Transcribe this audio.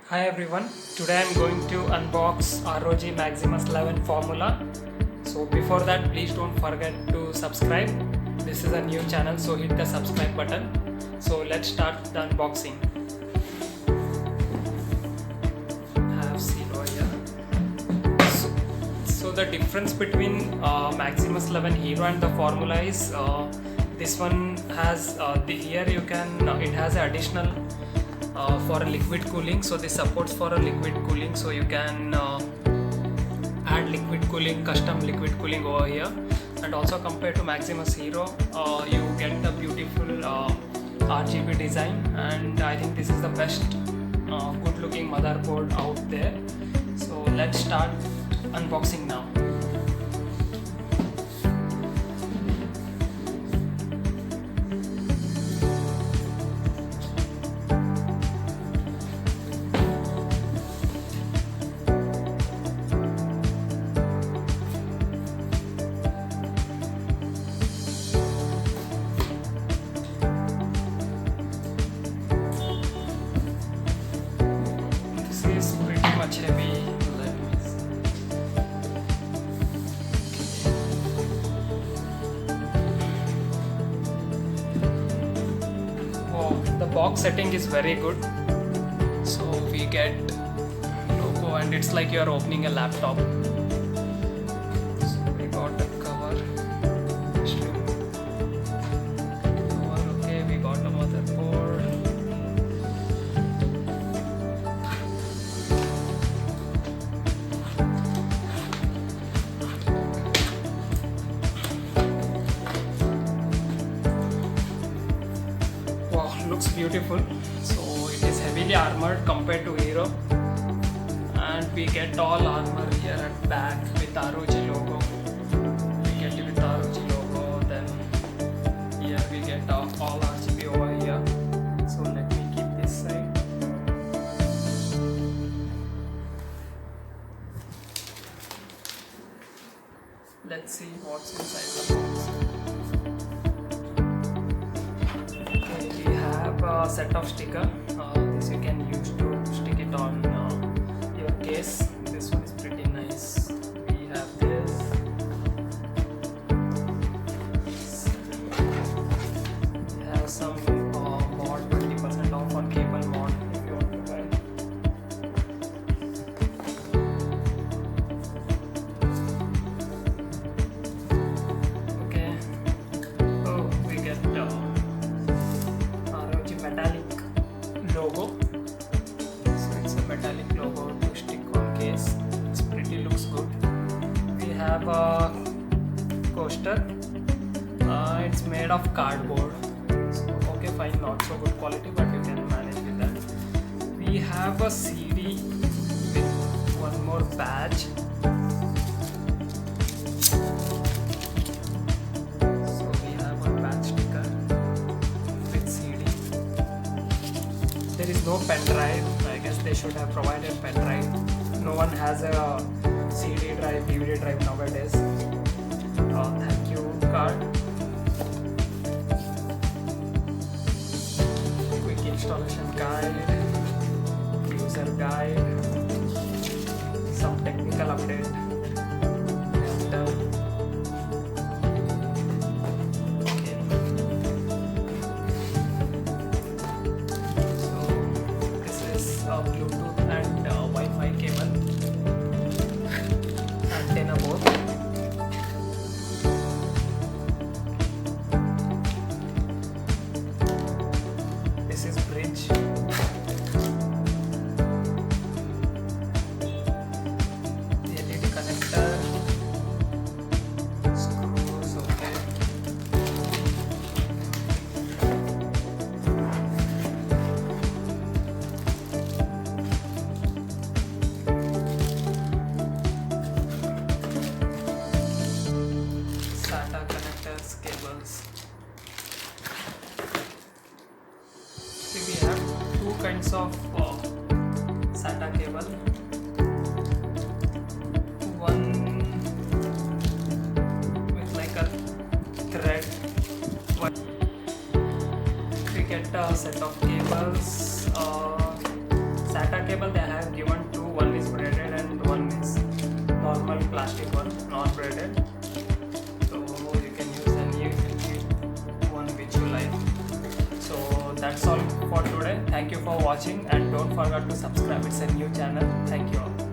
Hi everyone, today I'm going to unbox ROG Maximus 11 formula. So before that, please don't forget to subscribe. This is a new channel, so hit the subscribe button. So let's start the unboxing. I have zero here. So the difference between Maximus 11 Hero and the formula is this one has here you can it has an additional for a liquid cooling. So this supports for a liquid cooling, so you can add liquid cooling, custom liquid cooling over here. And also compared to Maximus Hero, you get the beautiful RGB design, and I think this is the best good looking motherboard out there. So let's start unboxing now. Is pretty much heavy. Oh, the box setting is very good. So we get logo, and it's like you are opening a laptop. So we got the cover. Okay, we got the motherboard. Wow, looks beautiful. So it is heavily armored compared to Hero, and we get all armor here at back with ROG logo. We get it with ROG logo. Then here we get all RGB over here. So let me keep this side. Let's see what's inside the box. We have a set of sticker. This you can use to stick it on your case. This one is pretty nice. We have this. We have some mod, 20% off on cable mod if you want to buy. Okay. Oh, we get ROG metallic logo. So it's a metallic logo to stick on case. It's pretty, looks good. We have a coaster. It's made of cardboard. So okay, fine, not so good quality, but you can manage with that. We have a CD with one more badge. So we have a badge sticker with CD. There is no pen drive. I guess they should have provided pen drive. No one has a CD drive, DVD drive nowadays. Thank you card. Quick installation guide, user guide, some technical update. And, okay. So this is Bluetooth and Wi-Fi cable, antenna board. This is bridge. The LED connector. Screws, okay. cable they have given two. One is braided and one is normal plastic one, not braided. So you can use any one which you like. So that's all for today. Thank you for watching and don't forget to subscribe. It's a new channel. Thank you all.